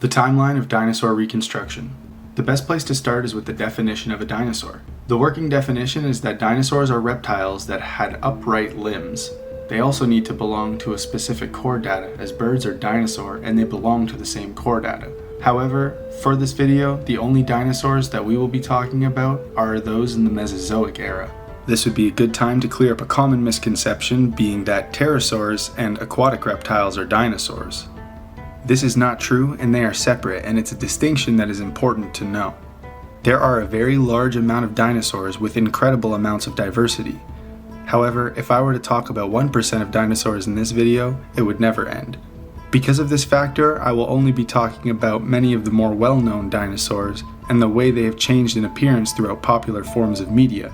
The timeline of dinosaur reconstruction. The best place to start is with the definition of a dinosaur. The working definition is that dinosaurs are reptiles that had upright limbs. They also need to belong to a specific chordata, as birds are dinosaur and they belong to the same chordata. However, for this video, the only dinosaurs that we will be talking about are those in the Mesozoic era. This would be a good time to clear up a common misconception, being that pterosaurs and aquatic reptiles are dinosaurs. This is not true, and they are separate, and it's a distinction that is important to know. There are a very large amount of dinosaurs with incredible amounts of diversity. However, if I were to talk about 1% of dinosaurs in this video, it would never end. Because of this factor, I will only be talking about many of the more well-known dinosaurs and the way they have changed in appearance throughout popular forms of media.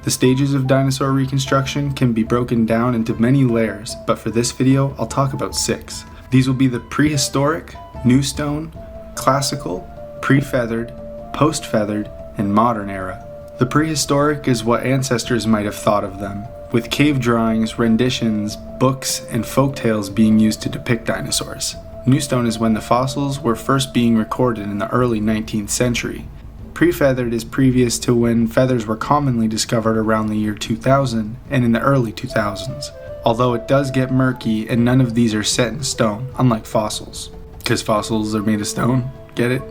The stages of dinosaur reconstruction can be broken down into many layers, but for this video, I'll talk about 6. These will be the prehistoric, new stone, classical, pre-feathered, post-feathered, and modern era. The prehistoric is what ancestors might have thought of them, with cave drawings, renditions, books, and folktales being used to depict dinosaurs. New stone is when the fossils were first being recorded in the early 19th century. Pre-feathered is previous to when feathers were commonly discovered around the year 2000 and in the early 2000s. Although it does get murky and none of these are set in stone, unlike fossils. Because fossils are made of stone, get it?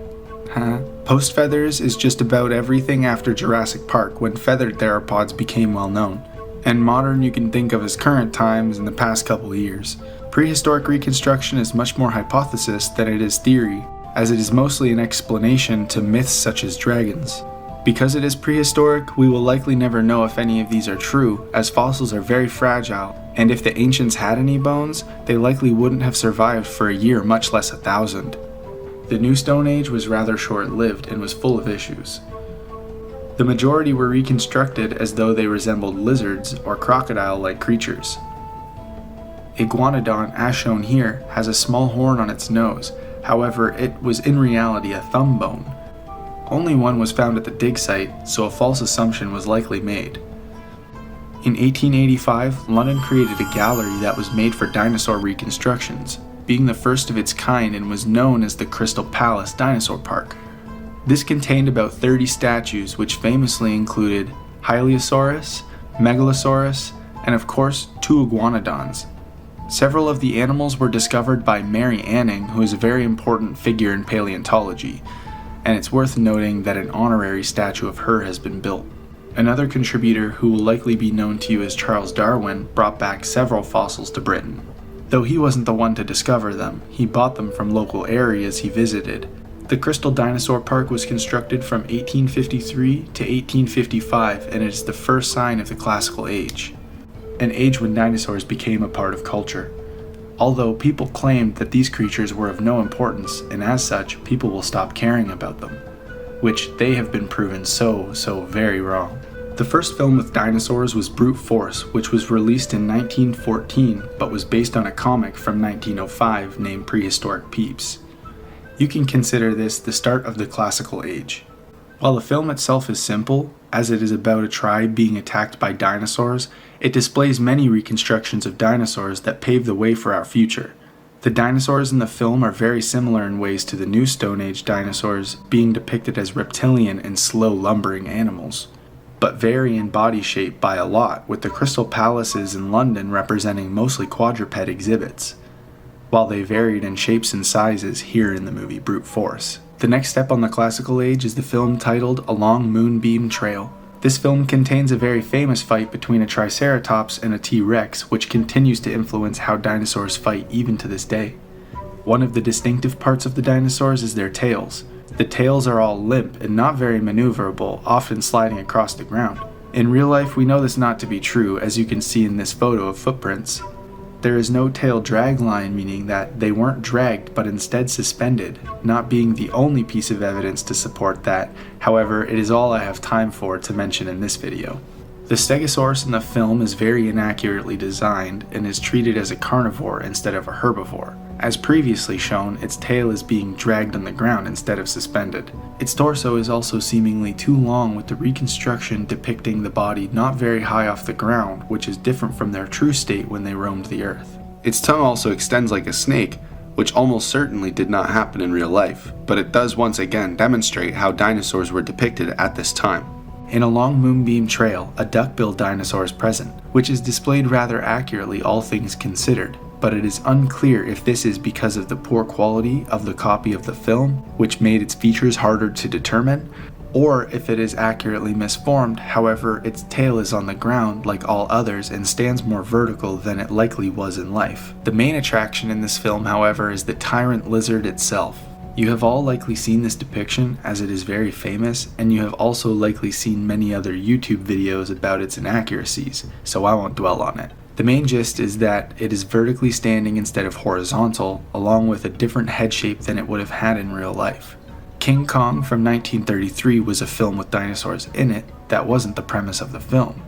Huh? Post-feathers is just about everything after Jurassic Park, when feathered theropods became well known. And modern you can think of as current times in the past couple of years. Prehistoric reconstruction is much more hypothesis than it is theory, as it is mostly an explanation to myths such as dragons. Because it is prehistoric, we will likely never know if any of these are true, as fossils are very fragile, and if the ancients had any bones, they likely wouldn't have survived for a year, much less 1,000. The New Stone Age was rather short-lived and was full of issues. The majority were reconstructed as though they resembled lizards or crocodile-like creatures. Iguanodon, as shown here, has a small horn on its nose, however it was in reality a thumb bone. Only one was found at the dig site, so a false assumption was likely made. In 1885, London created a gallery that was made for dinosaur reconstructions, being the first of its kind and was known as the Crystal Palace Dinosaur Park. This contained about 30 statues, which famously included Hylaeosaurus, Megalosaurus, and of course 2 iguanodons. Several of the animals were discovered by Mary Anning, who is a very important figure in paleontology, and it's worth noting that an honorary statue of her has been built. Another contributor, who will likely be known to you as Charles Darwin, brought back several fossils to Britain. Though he wasn't the one to discover them, he bought them from local areas he visited. The Crystal Dinosaur Park was constructed from 1853 to 1855, and it is the first sign of the Classical Age, an age when dinosaurs became a part of culture. Although people claimed that these creatures were of no importance, and as such, people will stop caring about them, which they have been proven so very wrong. The first film with dinosaurs was Brute Force, which was released in 1914, but was based on a comic from 1905 named Prehistoric Peeps. You can consider this the start of the Classical Age. While the film itself is simple, as it is about a tribe being attacked by dinosaurs, it displays many reconstructions of dinosaurs that pave the way for our future. The dinosaurs in the film are very similar in ways to the New Stone Age dinosaurs, being depicted as reptilian and slow lumbering animals, but vary in body shape by a lot, with the Crystal Palaces in London representing mostly quadruped exhibits, while they varied in shapes and sizes here in the movie Brute Force. The next step on the Classical Age is the film titled A Long Moonbeam Trail. This film contains a very famous fight between a Triceratops and a T-Rex, which continues to influence how dinosaurs fight even to this day. One of the distinctive parts of the dinosaurs is their tails. The tails are all limp and not very maneuverable, often sliding across the ground. In real life, we know this not to be true, as you can see in this photo of footprints. There is no tail drag line, meaning that they weren't dragged but instead suspended, not being the only piece of evidence to support that. However, it is all I have time for to mention in this video. The Stegosaurus in the film is very inaccurately designed and is treated as a carnivore instead of a herbivore. As previously shown, its tail is being dragged on the ground instead of suspended. Its torso is also seemingly too long, with the reconstruction depicting the body not very high off the ground, which is different from their true state when they roamed the earth. Its tongue also extends like a snake, which almost certainly did not happen in real life, but it does once again demonstrate how dinosaurs were depicted at this time. In a long moonbeam trail, a duck-billed dinosaur is present, which is displayed rather accurately all things considered, but it is unclear if this is because of the poor quality of the copy of the film, which made its features harder to determine, or if it is accurately misformed. However, its tail is on the ground like all others and stands more vertical than it likely was in life. The main attraction in this film, however, is the tyrant lizard itself. You have all likely seen this depiction as it is very famous, and you have also likely seen many other YouTube videos about its inaccuracies, so I won't dwell on it. The main gist is that it is vertically standing instead of horizontal, along with a different head shape than it would have had in real life. King Kong from 1933 was a film with dinosaurs in it. That wasn't the premise of the film.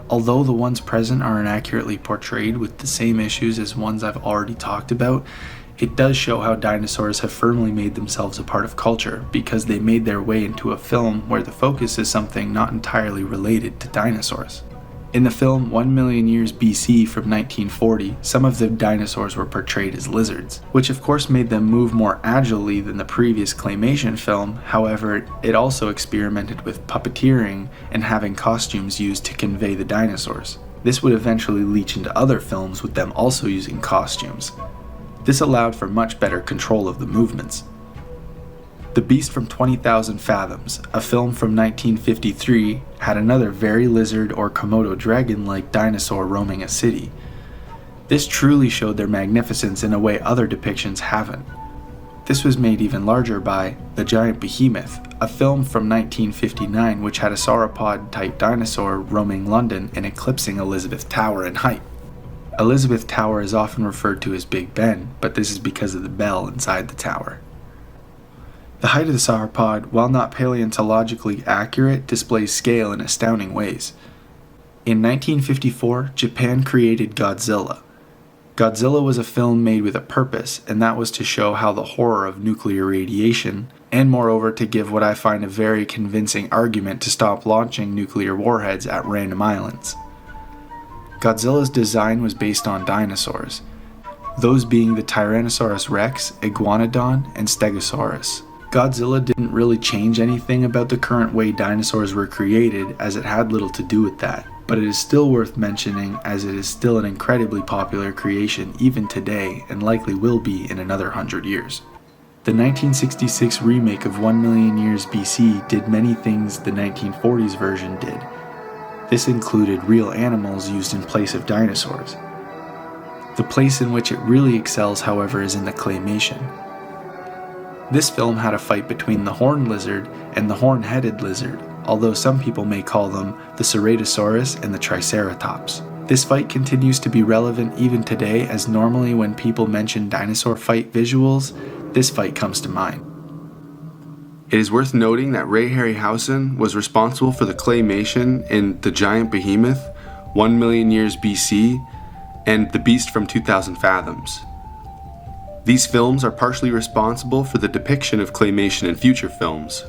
Although the ones present are inaccurately portrayed with the same issues as ones I've already talked about, it does show how dinosaurs have firmly made themselves a part of culture because they made their way into a film where the focus is something not entirely related to dinosaurs. In the film 1 million years BC from 1940, some of the dinosaurs were portrayed as lizards, which of course made them move more agilely than the previous claymation film. However, it also experimented with puppeteering and having costumes used to convey the dinosaurs. This would eventually leach into other films with them also using costumes. This allowed for much better control of the movements. The Beast from 20,000 Fathoms, a film from 1953, had another very lizard or Komodo dragon-like dinosaur roaming a city. This truly showed their magnificence in a way other depictions haven't. This was made even larger by The Giant Behemoth, a film from 1959 which had a sauropod-type dinosaur roaming London and eclipsing Elizabeth Tower in height. Elizabeth Tower is often referred to as Big Ben, but this is because of the bell inside the tower. The height of the sauropod, while not paleontologically accurate, displays scale in astounding ways. In 1954, Japan created Godzilla. Godzilla was a film made with a purpose, and that was to show how the horror of nuclear radiation, and moreover to give what I find a very convincing argument to stop launching nuclear warheads at random islands. Godzilla's design was based on dinosaurs, those being the Tyrannosaurus rex, Iguanodon, and Stegosaurus. Godzilla didn't really change anything about the current way dinosaurs were created, as it had little to do with that, but it is still worth mentioning as it is still an incredibly popular creation even today and likely will be in another 100 years. The 1966 remake of 1 million years BC did many things the 1940s version did. This included real animals used in place of dinosaurs. The place in which it really excels, however, is in the claymation. This film had a fight between the horned lizard and the horn-headed lizard, although some people may call them the Ceratosaurus and the Triceratops. This fight continues to be relevant even today, as normally when people mention dinosaur fight visuals, this fight comes to mind. It is worth noting that Ray Harryhausen was responsible for the claymation in The Giant Behemoth, 1 million years BC, and The Beast from 2000 Fathoms. These films are partially responsible for the depiction of claymation in future films.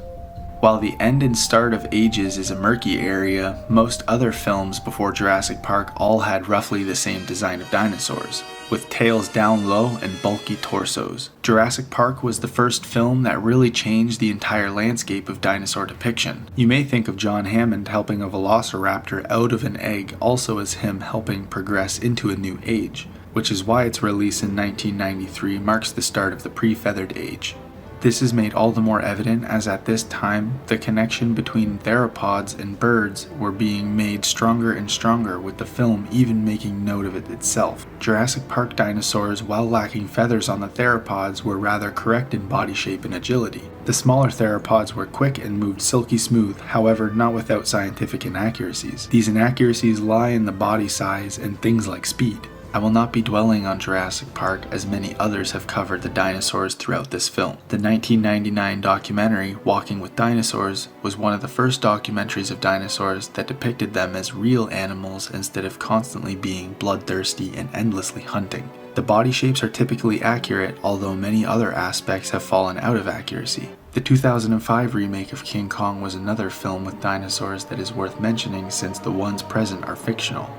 While the end and start of ages is a murky area, most other films before Jurassic Park all had roughly the same design of dinosaurs, with tails down low and bulky torsos. Jurassic Park was the first film that really changed the entire landscape of dinosaur depiction. You may think of John Hammond helping a velociraptor out of an egg also as him helping progress into a new age, which is why its release in 1993 marks the start of the pre-feathered age. This is made all the more evident as at this time, the connection between theropods and birds were being made stronger and stronger, with the film even making note of it itself. Jurassic Park dinosaurs, while lacking feathers on the theropods, were rather correct in body shape and agility. The smaller theropods were quick and moved silky smooth, however not without scientific inaccuracies. These inaccuracies lie in the body size and things like speed. I will not be dwelling on Jurassic Park as many others have covered the dinosaurs throughout this film. The 1999 documentary, Walking with Dinosaurs, was one of the first documentaries of dinosaurs that depicted them as real animals instead of constantly being bloodthirsty and endlessly hunting. The body shapes are typically accurate, although many other aspects have fallen out of accuracy. The 2005 remake of King Kong was another film with dinosaurs that is worth mentioning since the ones present are fictional.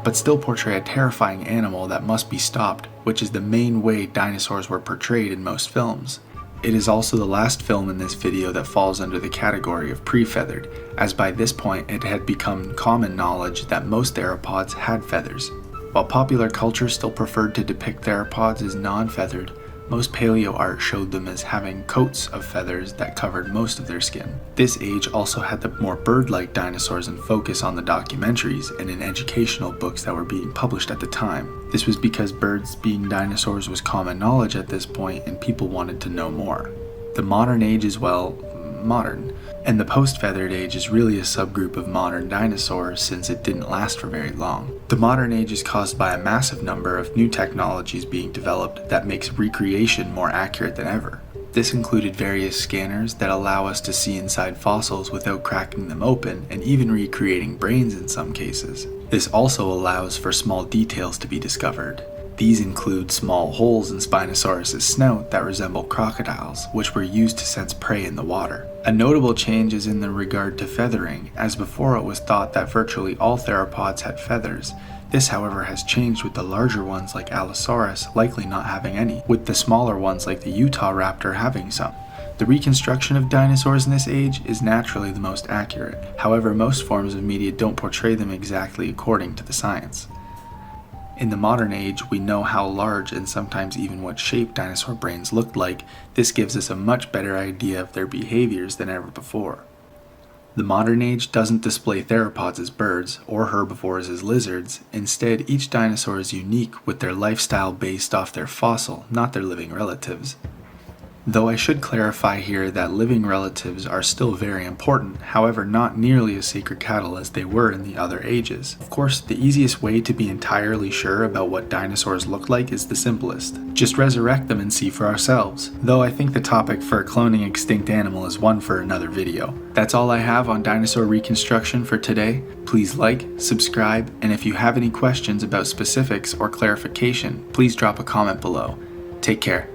but still portray a terrifying animal that must be stopped, which is the main way dinosaurs were portrayed in most films. It is also the last film in this video that falls under the category of pre-feathered, as by this point it had become common knowledge that most theropods had feathers. While popular culture still preferred to depict theropods as non-feathered, most paleo art showed them as having coats of feathers that covered most of their skin. This age also had the more bird-like dinosaurs in focus on the documentaries and in educational books that were being published at the time. This was because birds being dinosaurs was common knowledge at this point and people wanted to know more. The modern age is, well, modern, and the post-feathered age is really a subgroup of modern dinosaurs since it didn't last for very long. The modern age is caused by a massive number of new technologies being developed that makes recreation more accurate than ever. This included various scanners that allow us to see inside fossils without cracking them open and even recreating brains in some cases. This also allows for small details to be discovered. These include small holes in Spinosaurus' snout that resemble crocodiles, which were used to sense prey in the water. A notable change is in the regard to feathering, as before it was thought that virtually all theropods had feathers. This, however, has changed with the larger ones like Allosaurus likely not having any, with the smaller ones like the Utah raptor having some. The reconstruction of dinosaurs in this age is naturally the most accurate, however most forms of media don't portray them exactly according to the science. In the modern age, we know how large and sometimes even what shape dinosaur brains looked like. This gives us a much better idea of their behaviors than ever before. The modern age doesn't display theropods as birds or herbivores as lizards. Instead, each dinosaur is unique with their lifestyle based off their fossil, not their living relatives. Though I should clarify here that living relatives are still very important, however not nearly as sacred cattle as they were in the other ages. Of course, the easiest way to be entirely sure about what dinosaurs look like is the simplest. Just resurrect them and see for ourselves. Though I think the topic for a cloning extinct animal is one for another video. That's all I have on dinosaur reconstruction for today. Please like, subscribe, and if you have any questions about specifics or clarification, please drop a comment below. Take care.